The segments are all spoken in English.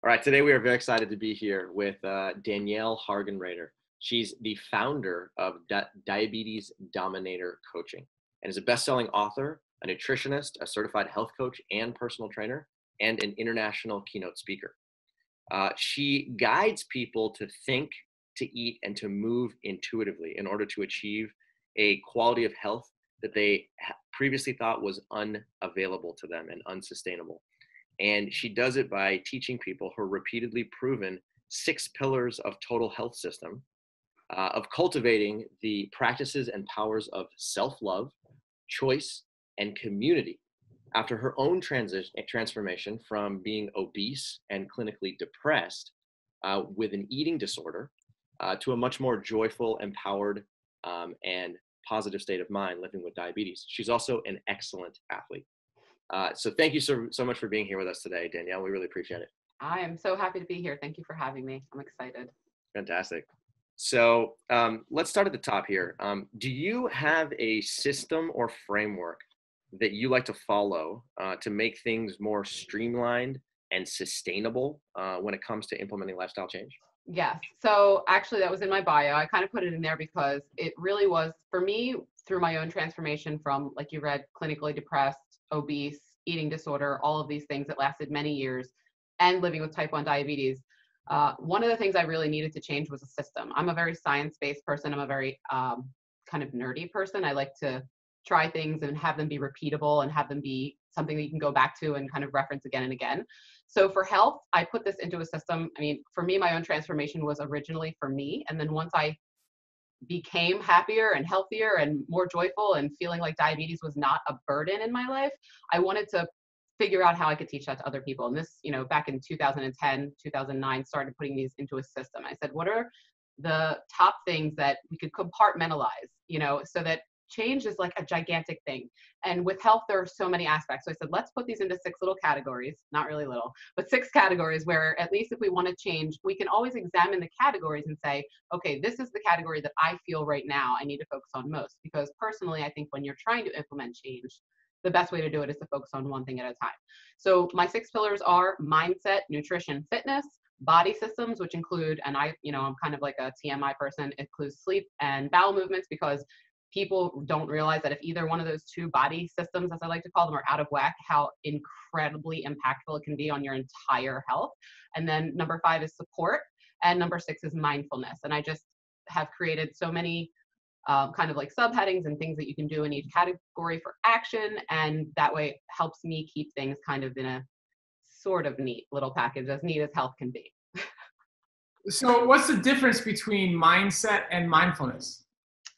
All right, today we are very excited to be here with Daniele Hargenrader. She's the founder of Diabetes Dominator Coaching and is a best-selling author, a nutritionist, a certified health coach and personal trainer, and an international keynote speaker. She guides people to think, to eat, and to move intuitively in order to achieve a quality of health that they previously thought was unavailable to them and unsustainable. And she does it by teaching people her repeatedly proven 6 pillars of total health system, of cultivating the practices and powers of self-love, choice, and community after her own transformation from being obese and clinically depressed with an eating disorder to a much more joyful, empowered, and positive state of mind living with diabetes. She's also an excellent athlete. So thank you so much for being here with us today, Danielle. We really appreciate it. I am so happy to be here. Thank you for having me. I'm excited. Fantastic. So let's start at the top here. Do you have a system or framework that you like to follow to make things more streamlined and sustainable when it comes to implementing lifestyle change? Yes. So actually that was in my bio. I kind of put it in there because it really was for me through my own transformation from, like you read, clinically depressed, obese, eating disorder, all of these things that lasted many years, and living with type 1 diabetes. One of the things I really needed to change was a system. I'm a very science-based person. I'm a very kind of nerdy person. I like to try things and have them be repeatable and have them be something that you can go back to and kind of reference again and again. So for health, I put this into a system. I mean, for me, my own transformation was originally for me. And then once I became happier and healthier and more joyful and feeling like diabetes was not a burden in my life, I wanted to figure out how I could teach that to other people. And this, back in 2010, 2009, started putting these into a system. I said, what are the top things that we could compartmentalize, so that change is like a gigantic thing. And with health, there are so many aspects. So I said, let's put these into 6 little categories, not really little, but 6 categories where at least if we want to change, we can always examine the categories and say, okay, this is the category that I feel right now I need to focus on most. Because personally, I think when you're trying to implement change, the best way to do it is to focus on one thing at a time. So my 6 pillars are mindset, nutrition, fitness, body systems, which include, and I'm kind of like a TMI person, includes sleep and bowel movements, because people don't realize that if either one of those 2 body systems, as I like to call them, are out of whack, how incredibly impactful it can be on your entire health. And then number 5 is support. And number 6 is mindfulness. And I just have created so many kind of like subheadings and things that you can do in each category for action. And that way it helps me keep things kind of in a sort of neat little package, as neat as health can be. So what's the difference between mindset and mindfulness?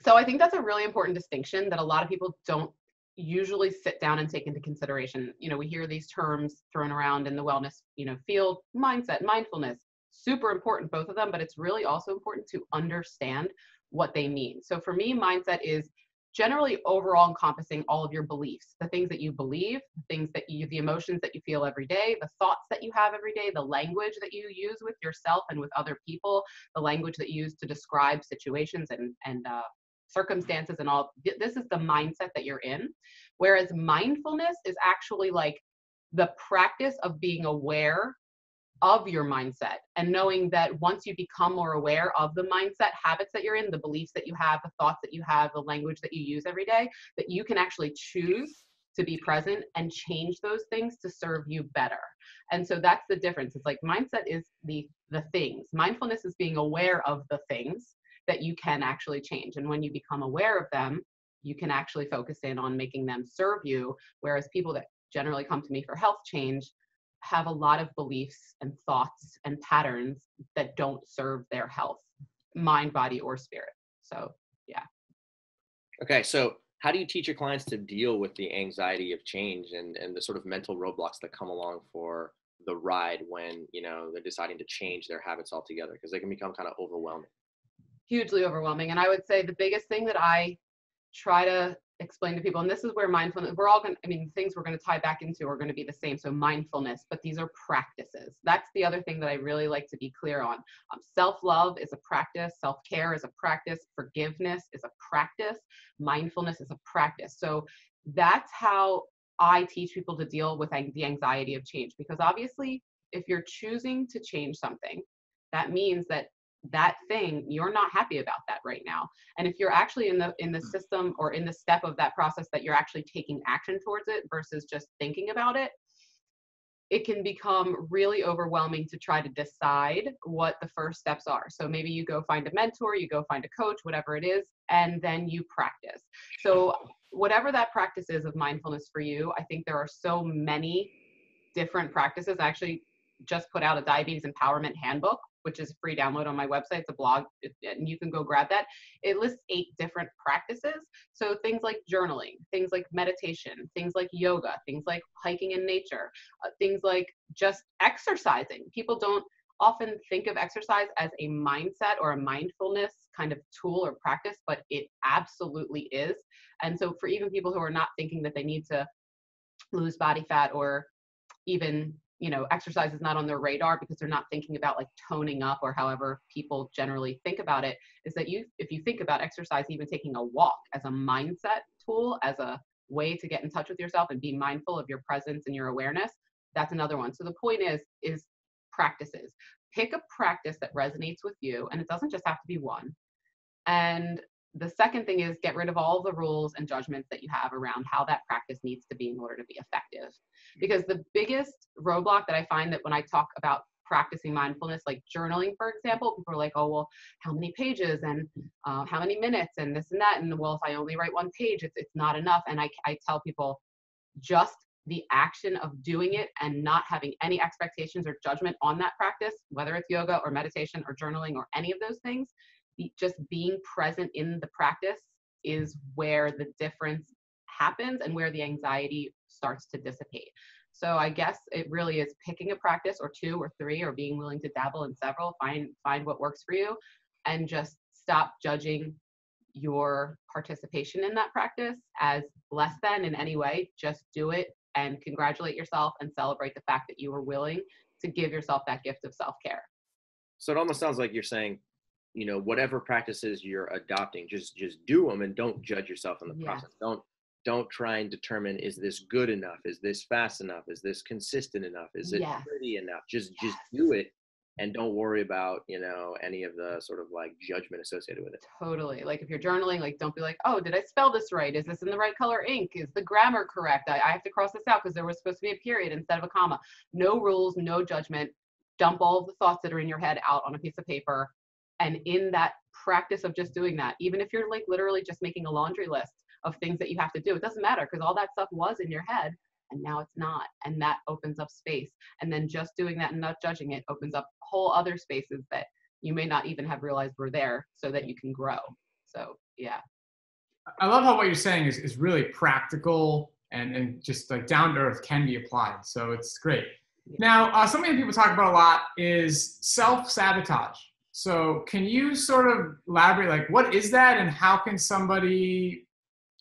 So I think that's a really important distinction that a lot of people don't usually sit down and take into consideration. We hear these terms thrown around in the wellness, field: mindset, mindfulness, super important, both of them, but it's really also important to understand what they mean. So for me, mindset is generally overall encompassing all of your beliefs, the things that you believe, the emotions that you feel every day, the thoughts that you have every day, the language that you use with yourself and with other people, the language that you use to describe situations and circumstances and all. This is the mindset that you're in. Whereas mindfulness is actually like the practice of being aware of your mindset and knowing that once you become more aware of the mindset habits that you're in, the beliefs that you have, the thoughts that you have, the language that you use every day, that you can actually choose to be present and change those things to serve you better. And so that's the difference. It's like mindset is the things. Mindfulness is being aware of the things that you can actually change. And when you become aware of them, you can actually focus in on making them serve you. Whereas people that generally come to me for health change have a lot of beliefs and thoughts and patterns that don't serve their health, mind, body, or spirit. So, yeah. Okay. So how do you teach your clients to deal with the anxiety of change and the sort of mental roadblocks that come along for the ride when, they're deciding to change their habits altogether? Because they can become kind of overwhelming. Hugely overwhelming. And I would say the biggest thing that I try to explain to people, and this is where mindfulness, things we're going to tie back into are going to be the same. So mindfulness, but these are practices. That's the other thing that I really like to be clear on. Self-love is a practice. Self-care is a practice. Forgiveness is a practice. Mindfulness is a practice. So that's how I teach people to deal with the anxiety of change, because obviously if you're choosing to change something, that means that thing, you're not happy about that right now. And if you're actually in the system or in the step of that process that you're actually taking action towards it versus just thinking about it, it can become really overwhelming to try to decide what the first steps are. So maybe you go find a mentor, you go find a coach, whatever it is, and then you practice. So whatever that practice is of mindfulness for you, I think there are so many different practices. I actually just put out a diabetes empowerment handbook, which is a free download on my website. It's a blog, and you can go grab that. It lists 8 different practices. So things like journaling, things like meditation, things like yoga, things like hiking in nature, things like just exercising. People don't often think of exercise as a mindset or a mindfulness kind of tool or practice, but it absolutely is. And so for even people who are not thinking that they need to lose body fat, or even, exercise is not on their radar because they're not thinking about like toning up or however people generally think about it, is that if you think about exercise, even taking a walk as a mindset tool, as a way to get in touch with yourself and be mindful of your presence and your awareness, that's another one. So the point is practices. Pick a practice that resonates with you, and it doesn't just have to be one. And the second thing is get rid of all the rules and judgments that you have around how that practice needs to be in order to be effective. Because the biggest roadblock that I find that when I talk about practicing mindfulness, like journaling, for example, people are like, oh, well, how many pages and how many minutes and this and that. And well, if I only write 1 page, it's not enough. And I tell people, just the action of doing it and not having any expectations or judgment on that practice, whether it's yoga or meditation or journaling or any of those things, just being present in the practice is where the difference happens and where the anxiety starts to dissipate. So I guess it really is picking a practice or 2 or 3, or being willing to dabble in several, find what works for you, and just stop judging your participation in that practice as less than in any way. Just do it and congratulate yourself and celebrate the fact that you were willing to give yourself that gift of self-care. So it almost sounds like you're saying, whatever practices you're adopting, just do them and don't judge yourself in the process. Don't try and determine, is this good enough? Is this fast enough? Is this consistent enough? Is it pretty enough? Just do it, and don't worry about, any of the sort of like judgment associated with it. Totally. Like if you're journaling, like don't be like, oh, did I spell this right? Is this in the right color ink? Is the grammar correct? I have to cross this out because there was supposed to be a period instead of a comma. No rules, no judgment. Dump all of the thoughts that are in your head out on a piece of paper. And in that practice of just doing that, even if you're like literally just making a laundry list of things that you have to do, it doesn't matter because all that stuff was in your head and now it's not. And that opens up space. And then just doing that and not judging it opens up whole other spaces that you may not even have realized were there, so that you can grow. So, yeah. I love how what you're saying is really practical and just like down to earth, can be applied. So it's great. Now, something that people talk about a lot is self-sabotage. So can you sort of elaborate, like what is that and how can somebody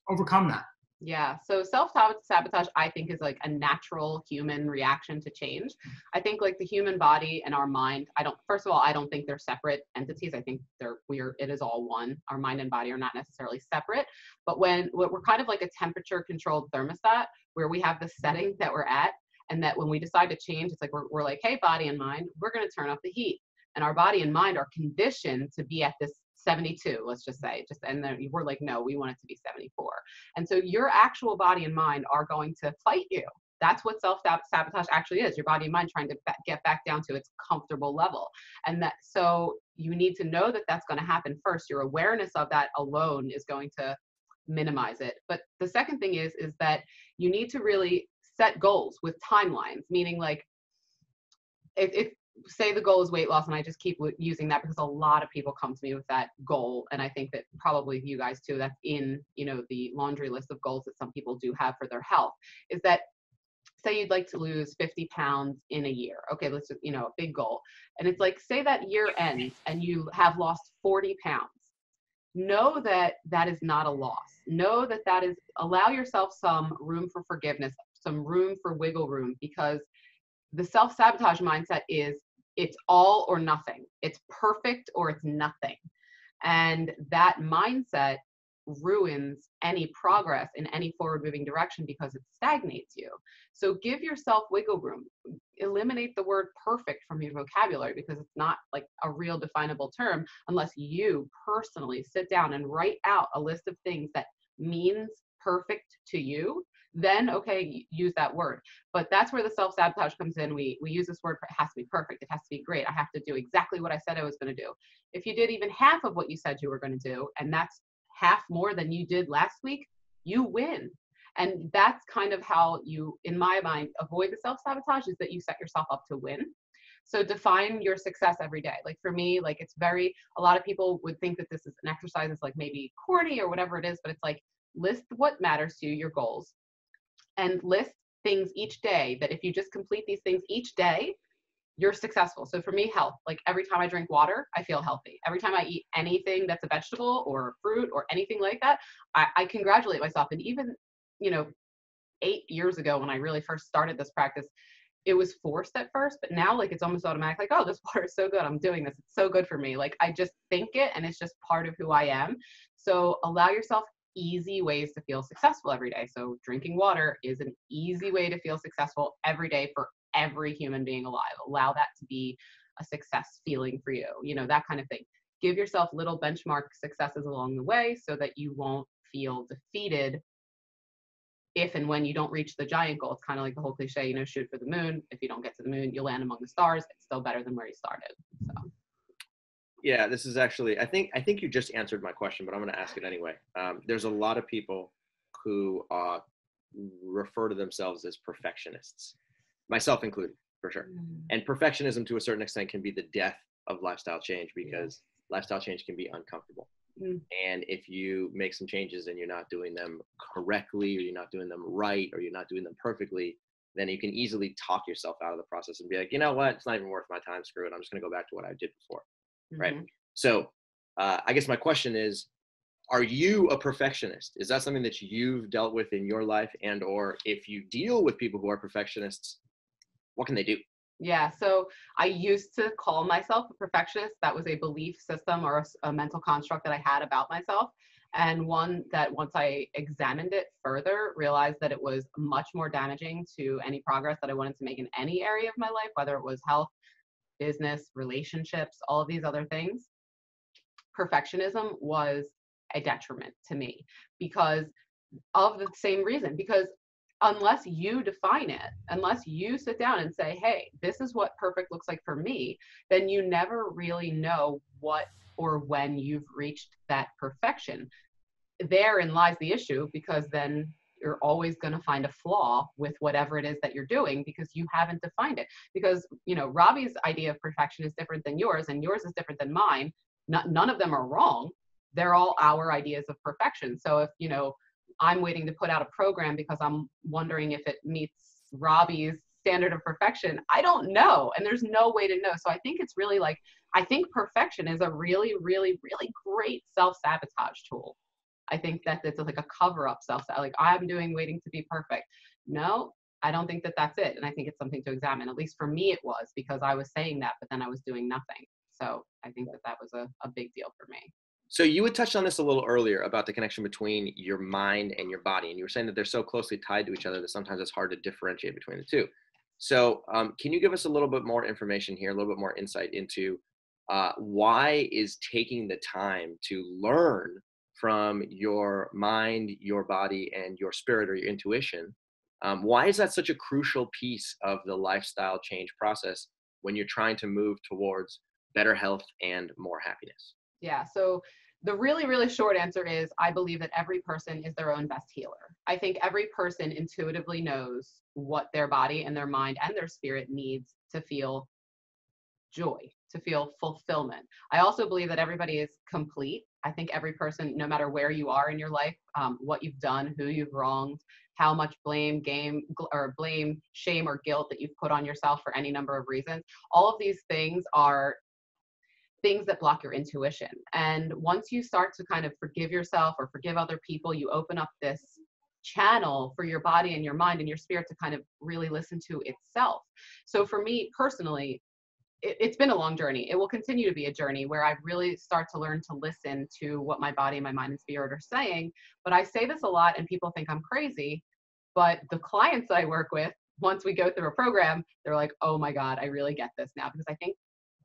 overcome that? Yeah. So self-sabotage, I think, is like a natural human reaction to change. I think like the human body and our mind, first of all, I don't think they're separate entities. I think it is all one. Our mind and body are not necessarily separate, but we're kind of like a temperature controlled thermostat where we have the setting that we're at. And that when we decide to change, it's like, we're like, hey, body and mind, we're going to turn up the heat. And our body and mind are conditioned to be at this 72, let's just say, and then we're like, no, we want it to be 74. And so your actual body and mind are going to fight you. That's what self-sabotage actually is. Your body and mind trying to get back down to its comfortable level. And so you need to know that that's going to happen first. Your awareness of that alone is going to minimize it. But the second thing is that you need to really set goals with timelines, meaning like if say the goal is weight loss, and I just keep using that because a lot of people come to me with that goal, and I think that probably you guys too, that's in the laundry list of goals that some people do have for their health, is that say you'd like to lose 50 pounds in a year. Okay, let's just, a big goal. And it's like, say that year ends and you have lost 40 pounds. Know that that is not a loss. Know that is, allow yourself some room for forgiveness, some room for wiggle room, because the self-sabotage mindset is it's all or nothing. It's perfect or it's nothing. And that mindset ruins any progress in any forward moving direction because it stagnates you. So give yourself wiggle room. Eliminate the word perfect from your vocabulary because it's not like a real definable term unless you personally sit down and write out a list of things that means perfect to you. Then, okay, use that word. But that's where the self-sabotage comes in. We use this word, it has to be perfect. It has to be great. I have to do exactly what I said I was going to do. If you did even half of what you said you were going to do, and that's half more than you did last week, you win. And that's kind of how you, in my mind, avoid the self-sabotage, is that you set yourself up to win. So define your success every day. Like for me, like it's very, a lot of people would think that this is an exercise that's like maybe corny or whatever it is, but it's like list what matters to you, your goals, and list things each day that if you just complete these things each day, you're successful. So for me, health, like every time I drink water, I feel healthy. Every time I eat anything that's a vegetable or fruit or anything like that, I congratulate myself. And even, 8 years ago when I really first started this practice, it was forced at first, but now like it's almost automatic. Like, oh, this water is so good. I'm doing this. It's so good for me. Like I just think it and it's just part of who I am. So allow yourself easy ways to feel successful every day. So drinking water is an easy way to feel successful every day for every human being alive. Allow that to be a success feeling for you, that kind of thing. Give yourself little benchmark successes along the way so that you won't feel defeated if and when you don't reach the giant goal. It's kind of like the whole cliche, shoot for the moon. If you don't get to the moon, you'll land among the stars. It's still better than where you started. So. Yeah, this is actually, I think you just answered my question, but I'm going to ask it anyway. There's a lot of people who refer to themselves as perfectionists, myself included, for sure. And perfectionism to a certain extent can be the death of lifestyle change because lifestyle change can be uncomfortable. And if you make some changes and you're not doing them correctly, or you're not doing them right, or you're not doing them perfectly, then you can easily talk yourself out of the process and be like, you know what, it's not even worth my time, screw it. I'm just going to go back to what I did before. Right. So I guess my question is, are you a perfectionist? Is that something that you've dealt with in your life? And, or if you deal with people who are perfectionists, what can they do? Yeah. So I used to call myself a perfectionist. That was a belief system or a mental construct that I had about myself. And one that once I examined it further, realized that it was much more damaging to any progress that I wanted to make in any area of my life, whether it was health, business, relationships, all of these other things. Perfectionism was a detriment to me because of the same reason, because unless you define it, unless you sit down and say, hey, this is what perfect looks like for me, then you never really know what or when you've reached that perfection. Therein lies the issue, because then you're always going to find a flaw with whatever it is that you're doing because you haven't defined it. Because, Robbie's idea of perfection is different than yours, and yours is different than mine. None of them are wrong. They're all our ideas of perfection. So if, I'm waiting to put out a program because I'm wondering if it meets Robbie's standard of perfection, I don't know. And there's no way to know. So I think it's really I think perfection is a really, really, really great self-sabotage tool. I think that it's like a cover-up like I'm doing waiting to be perfect. No, I don't think that that's it. And I think it's something to examine. At least for me, it was, because I was saying that, but then I was doing nothing. So I think that was a big deal for me. So you had touched on this a little earlier about the connection between your mind and your body. And you were saying that they're so closely tied to each other that sometimes it's hard to differentiate between the two. So can you give us a little bit more information here, a little bit more insight into why is taking the time to learn from your mind, your body, and your spirit or your intuition, why is that such a crucial piece of the lifestyle change process when you're trying to move towards better health and more happiness? Yeah. So the really, really short answer is I believe that every person is their own best healer. I think every person intuitively knows what their body and their mind and their spirit needs to feel joy, to feel fulfillment. I also believe that everybody is complete. I think every person, no matter where you are in your life, what you've done, who you've wronged, how much blame, shame, or guilt that you've put on yourself for any number of reasons, all of these things are things that block your intuition. And once you start to kind of forgive yourself or forgive other people, you open up this channel for your body and your mind and your spirit to kind of really listen to itself. So for me personally, it's been a long journey. It will continue to be a journey where I really start to learn to listen to what my body, my mind, and spirit are saying. But I say this a lot and people think I'm crazy, but the clients I work with, once we go through a program, they're like, oh my God, I really get this now. Because I think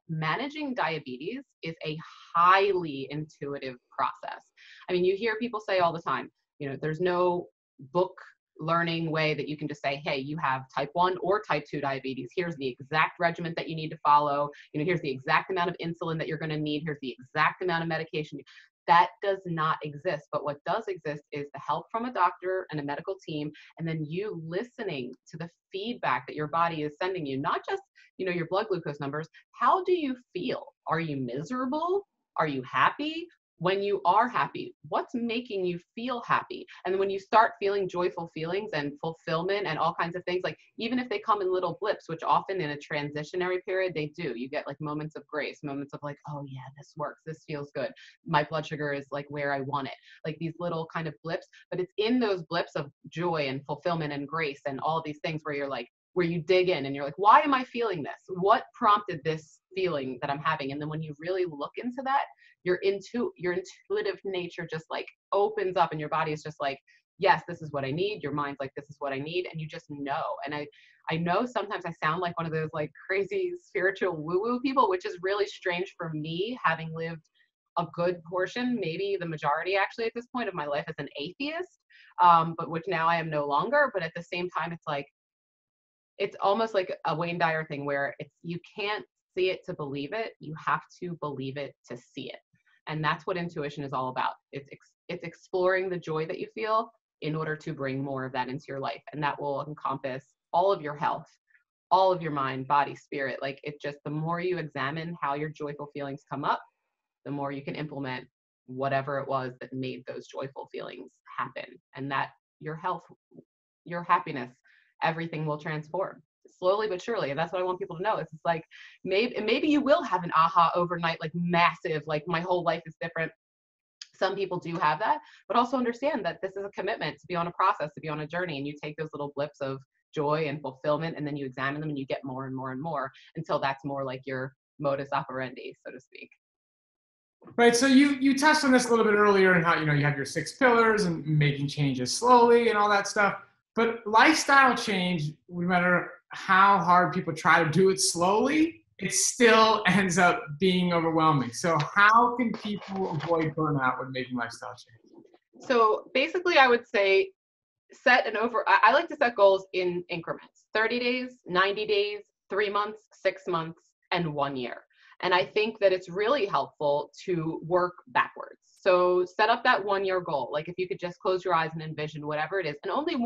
managing diabetes is a highly intuitive process. I mean, you hear people say all the time, you know, there's no book learning way that you can just say, hey, you have type 1 or type 2 diabetes. Here's the exact regimen that you need to follow. You know, here's the exact amount of insulin that you're going to need. Here's the exact amount of medication. That does not exist. But what does exist is the help from a doctor and a medical team, and then you listening to the feedback that your body is sending you, not just, you know, your blood glucose numbers. How do you feel? Are you miserable? Are you happy? When you are happy, what's making you feel happy? And when you start feeling joyful feelings and fulfillment and all kinds of things, like even if they come in little blips, which often in a transitionary period, they do, you get like moments of grace, moments of like, oh yeah, this works, this feels good. My blood sugar is like where I want it. Like these little kind of blips, but it's in those blips of joy and fulfillment and grace and all these things where you're like, where you dig in and you're like, why am I feeling this? What prompted this feeling that I'm having? And then when you really look into that, your intuitive nature just like opens up and your body is just like, yes, this is what I need. Your mind's like, this is what I need. And you just know. And I know sometimes I sound like one of those like crazy spiritual woo-woo people, which is really strange for me, having lived a good portion, maybe the majority actually at this point of my life as an atheist, but which now I am no longer. But at the same time, it's like, it's almost like a Wayne Dyer thing where it's, you can't see it to believe it. You have to believe it to see it. And that's what intuition is all about. It's exploring the joy that you feel in order to bring more of that into your life. And that will encompass all of your health, all of your mind, body, spirit. Like it just, the more you examine how your joyful feelings come up, the more you can implement whatever it was that made those joyful feelings happen. And that your health, your happiness, everything will transform slowly but surely. And that's what I want people to know. It's just like, maybe you will have an aha overnight, like massive, like my whole life is different. Some people do have that, but also understand that this is a commitment to be on a process, to be on a journey. And you take those little blips of joy and fulfillment, and then you examine them and you get more and more and more until that's more like your modus operandi, so to speak. Right. So you touched on this a little bit earlier and how, you know, you have your 6 pillars and making changes slowly and all that stuff. But lifestyle change, no matter how hard people try to do it slowly, it still ends up being overwhelming. So how can people avoid burnout when making lifestyle change? So basically, I would say I like to set goals in increments: 30 days, 90 days, 3 months, 6 months, and 1 year. And I think that it's really helpful to work backwards. So set up that 1 year goal. Like if you could just close your eyes and envision whatever it is, and only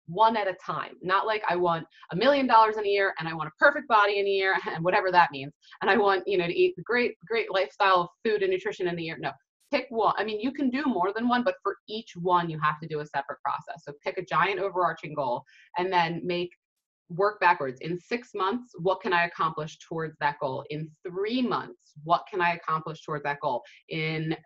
one at a time. Not like I want $1 million in a year and I want a perfect body in a year and whatever that means. And I want, you know, to eat great lifestyle of food and nutrition in the year. No, pick one. I mean, you can do more than one, but for each one, you have to do a separate process. So pick a giant overarching goal and then work backwards. In 6 months, what can I accomplish towards that goal? In 3 months, what can I accomplish towards that goal? In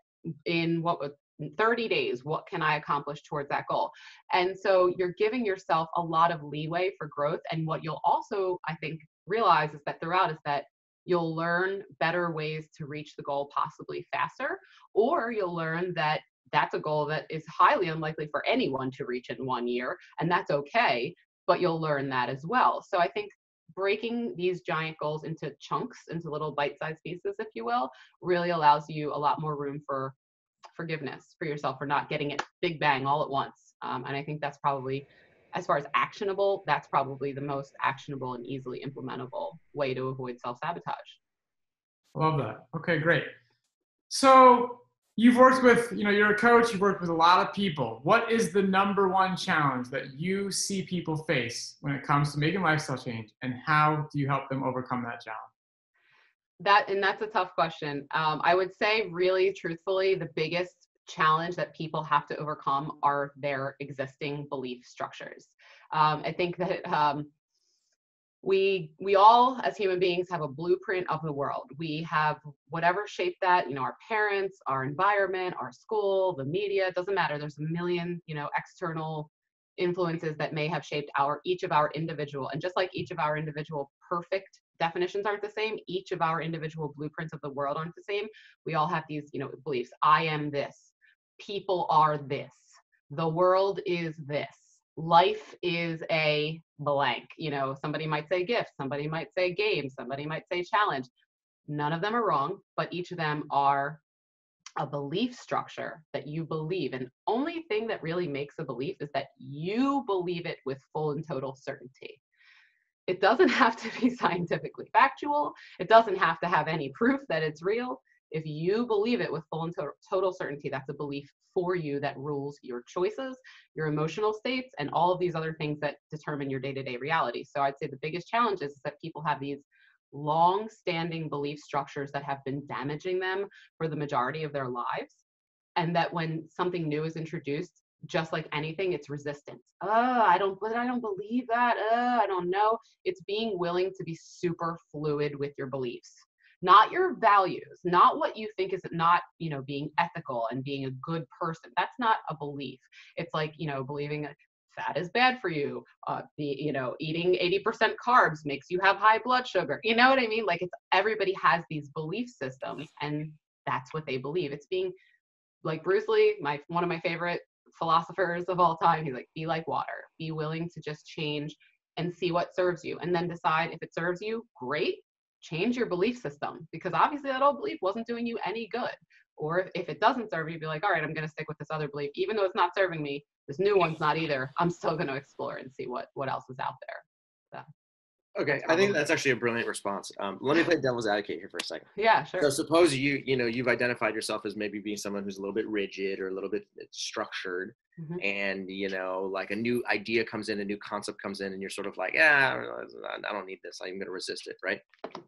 30 days, what can I accomplish towards that goal? And so you're giving yourself a lot of leeway for growth. And what you'll also, I think, realize is that you'll learn better ways to reach the goal possibly faster, or you'll learn that that's a goal that is highly unlikely for anyone to reach in 1 year, and that's okay, but you'll learn that as well. So I think breaking these giant goals into chunks, into little bite-sized pieces, if you will, really allows you a lot more room for forgiveness for yourself for not getting it big bang all at once. And I think that's probably, as far as actionable, that's probably the most actionable and easily implementable way to avoid self-sabotage. Love that. Okay, great. So you've worked with, you know, you're a coach, you've worked with a lot of people. What is the number one challenge that you see people face when it comes to making lifestyle change, and how do you help them overcome that challenge? That's a tough question. I would say really truthfully, the biggest challenge that people have to overcome are their existing belief structures. I think that we all as human beings have a blueprint of the world. We have whatever shape that, you know, our parents, our environment, our school, the media, it doesn't matter. There's a million, you know, external influences that may have shaped each of our individual, and just like each of our individual perfect definitions aren't the same. Each of our individual blueprints of the world aren't the same. We all have these, beliefs. I am this. People are this. The world is this. Life is a blank. Somebody might say gift, somebody might say game, somebody might say challenge. None of them are wrong, but each of them are a belief structure that you believe. And only thing that really makes a belief is that you believe it with full and total certainty. It doesn't have to be scientifically factual. It doesn't have to have any proof that it's real. If you believe it with full and total certainty, that's a belief for you that rules your choices, your emotional states, and all of these other things that determine your day-to-day reality. So I'd say the biggest challenge is that people have these long-standing belief structures that have been damaging them for the majority of their lives. And that when something new is introduced, just like anything, it's resistance. I don't believe that. I don't know. It's being willing to be super fluid with your beliefs. Not your values, not what you think is not, being ethical and being a good person. That's not a belief. It's like, believing fat is bad for you. Eating 80% carbs makes you have high blood sugar. You know what I mean? Like, everybody has these belief systems, and that's what they believe. It's being like Bruce Lee, one of my favorite philosophers of all time. He's like, be like water. Be willing to just change and see what serves you, and then decide if it serves you, great. Change your belief system, because obviously that old belief wasn't doing you any good. Or if it doesn't serve you, be like, all right, I'm going to stick with this other belief. Even though it's not serving me, this new one's not either. I'm still going to explore and see what else is out there. So, okay, I think that's actually a brilliant response. Let me play devil's advocate here for a second. Yeah, sure. So suppose you've identified yourself as maybe being someone who's a little bit rigid or a little bit structured, and like a new idea comes in, a new concept comes in, and you're sort of like, I don't need this. I'm going to resist it, right?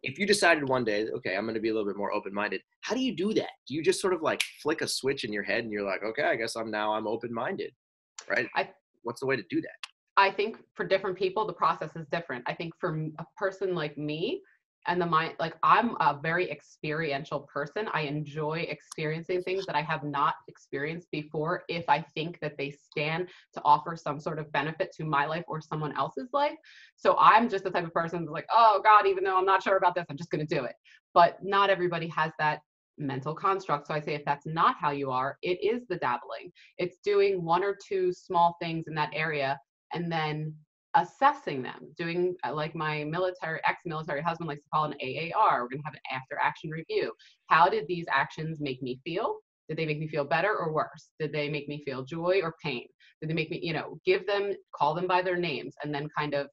If you decided one day, okay, I'm going to be a little bit more open-minded, how do you do that? Do you just sort of like flick a switch in your head and you're like, okay, I guess I'm open-minded, right? What's the way to do that? I think for different people, the process is different. I think for a person like me, and I'm a very experiential person. I enjoy experiencing things that I have not experienced before if I think that they stand to offer some sort of benefit to my life or someone else's life. So I'm just the type of person who's like, oh God, even though I'm not sure about this, I'm just going to do it. But not everybody has that mental construct. So I say, if that's not how you are, it is the dabbling. It's doing one or two small things in that area and then assessing them, doing like my ex-military husband likes to call an AAR. We're going to have an after action review. How did these actions make me feel? Did they make me feel better or worse? Did they make me feel joy or pain? Did they make me, call them by their names and then kind of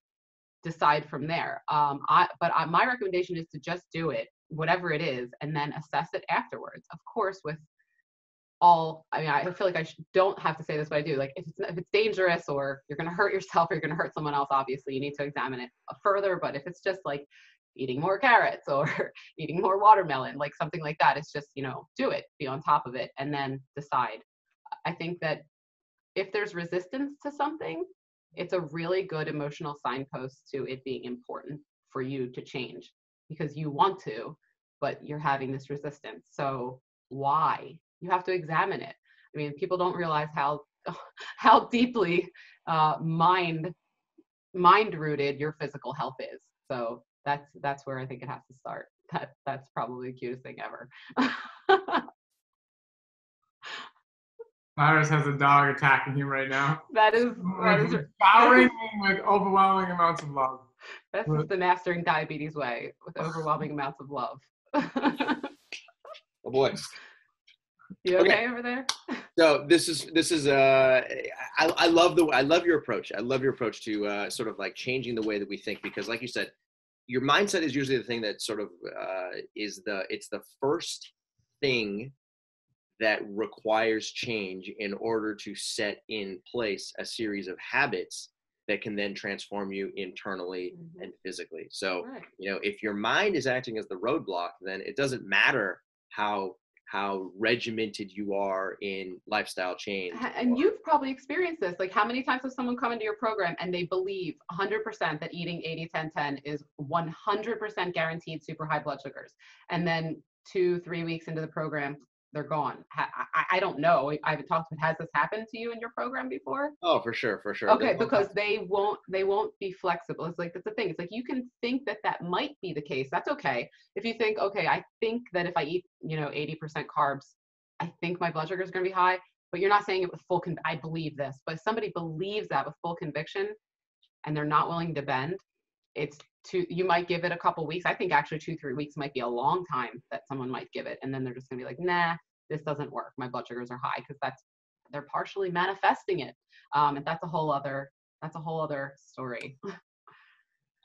decide from there. My recommendation is to just do it, whatever it is, and then assess it afterwards. Of course, I feel like I don't have to say this, but I do. Like, if it's dangerous or you're going to hurt yourself or you're going to hurt someone else, obviously you need to examine it further. But if it's just like eating more carrots or eating more watermelon, like something like that, it's just, do it, be on top of it, and then decide. I think that if there's resistance to something, it's a really good emotional signpost to it being important for you to change, because you want to, but you're having this resistance. So why? You have to examine it. I mean, people don't realize how deeply mind-rooted your physical health is. So that's where I think it has to start. That's probably the cutest thing ever. Cyrus has a dog attacking him right now. That is devouring him with overwhelming amounts of love. That's just the mastering diabetes way, with overwhelming amounts of love. Oh boy. You okay over there? So this is I love your approach. I love your approach to sort of like changing the way that we think, because like you said, your mindset is usually the thing that sort of it's the first thing that requires change in order to set in place a series of habits that can then transform you internally and physically. So, if your mind is acting as the roadblock, then it doesn't matter how regimented you are in lifestyle change. And you've probably experienced this. Like, how many times has someone come into your program and they believe 100% that eating 80-10-10 is 100% guaranteed super high blood sugars, and then 2-3 weeks into the program, they're gone. I don't know. I haven't talked, but has this happened to you in your program before? Oh, for sure, for sure. Okay, because they won't be flexible. It's like, that's the thing. It's like, you can think that that might be the case. That's okay. If you think, okay, I think that if I eat, 80% carbs, I think my blood sugar is going to be high, but you're not saying it with full I believe this. But if somebody believes that with full conviction and they're not willing to bend, you might give it a couple weeks. I think actually 2-3 weeks might be a long time that someone might give it. And then they're just gonna be like, nah, this doesn't work. My blood sugars are high, because they're partially manifesting it. And that's a whole other story.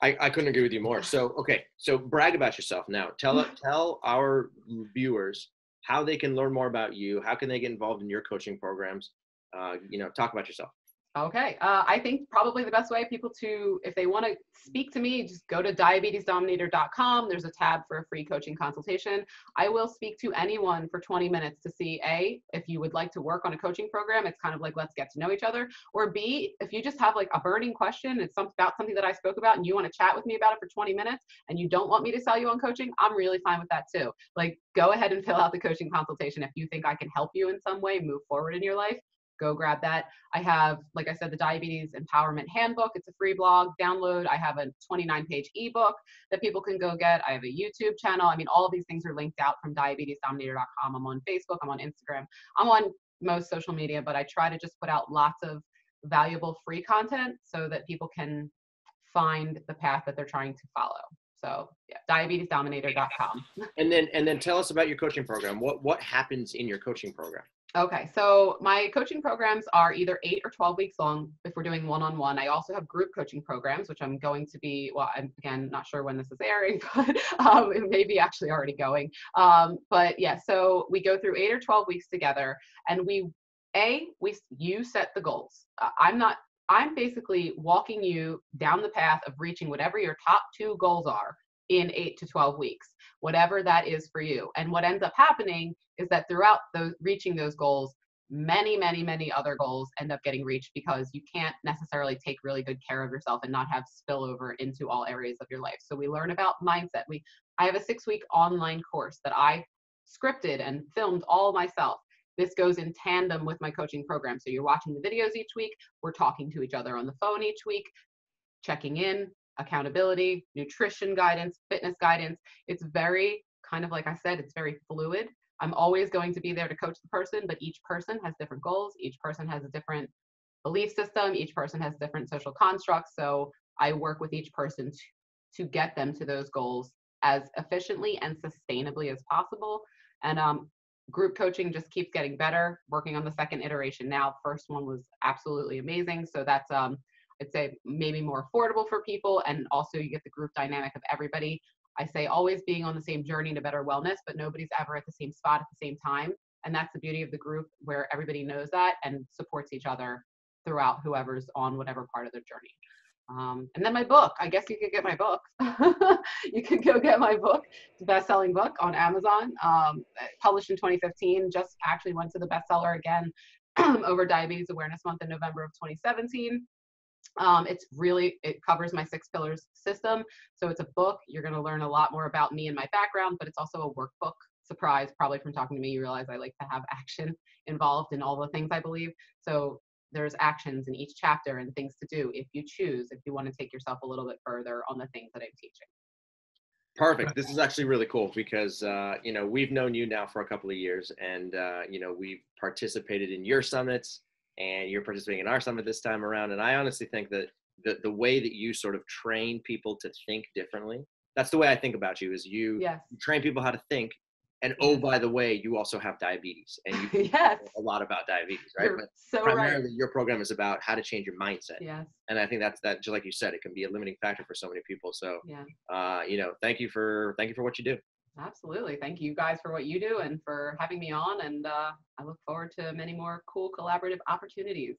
I couldn't agree with you more. So, okay. So brag about yourself now. Tell our viewers how they can learn more about you. How can they get involved in your coaching programs? Talk about yourself. Okay. I think probably the best way people if they want to speak to me, just go to diabetesdominator.com. There's a tab for a free coaching consultation. I will speak to anyone for 20 minutes to see, A, if you would like to work on a coaching program. It's kind of like, let's get to know each other. Or B, if you just have like a burning question, it's about something that I spoke about and you want to chat with me about it for 20 minutes and you don't want me to sell you on coaching, I'm really fine with that too. Like, go ahead and fill out the coaching consultation. If you think I can help you in some way move forward in your life, go grab that. I have, like I said, the Diabetes Empowerment Handbook. It's a free blog download. I have a 29-page ebook that people can go get. I have a YouTube channel. I mean, all of these things are linked out from diabetesdominator.com. I'm on Facebook. I'm on Instagram. I'm on most social media, but I try to just put out lots of valuable free content so that people can find the path that they're trying to follow. So yeah, diabetesdominator.com. And then tell us about your coaching program. What happens in your coaching program? Okay, so my coaching programs are either 8 or 12 weeks long if we're doing one-on-one. I also have group coaching programs, which I'm going to be, well, I'm again not sure when this is airing, but it may be actually already going. But yeah, so we go through 8 or 12 weeks together, and you set the goals. I'm basically walking you down the path of reaching whatever your top 2 goals are in 8 to 12 weeks, whatever that is for you. And what ends up happening is that throughout reaching those goals, many, many, many other goals end up getting reached, because you can't necessarily take really good care of yourself and not have spillover into all areas of your life. So we learn about mindset. I have a 6-week online course that I scripted and filmed all myself. This goes in tandem with my coaching program. So you're watching the videos each week. We're talking to each other on the phone each week, checking in, accountability, nutrition guidance, fitness guidance. It's very, kind of like I said, it's very fluid. I'm always going to be there to coach the person, but each person has different goals. Each person has a different belief system. Each person has different social constructs. So I work with each person to get them to those goals as efficiently and sustainably as possible. And group coaching just keeps getting better. Working on the 2nd iteration now. First one was absolutely amazing. So that's I'd say maybe more affordable for people, and also you get the group dynamic of everybody. I say always being on the same journey to better wellness, but nobody's ever at the same spot at the same time. And that's the beauty of the group, where everybody knows that and supports each other throughout whoever's on whatever part of their journey. And then my book, I guess you could get my book. You could go get my book. It's a best-selling book on Amazon, published in 2015, just actually went to the bestseller again over Diabetes Awareness Month in November of 2017. It covers my 6 pillars system. So it's a book. You're going to learn a lot more about me and my background, but it's also a workbook. Surprise, probably from talking to me, you realize I like to have action involved in all the things I believe. So there's actions in each chapter and things to do if you choose, if you want to take yourself a little bit further on the things that I'm teaching. Perfect. This is actually really cool because, we've known you now for a couple of years, and, we've participated in your summits, and you're participating in our summit this time around. And I honestly think that the way that you sort of train people to think differently, that's the way I think about you, is you train people how to think. And oh, by the way, you also have diabetes, and you yes. a lot about diabetes, right? You're but so primarily right. your program is about how to change your mindset. Yes. And I think that just like you said, it can be a limiting factor for so many people. So, thank you for what you do. Absolutely. Thank you guys for what you do and for having me on. And I look forward to many more cool collaborative opportunities.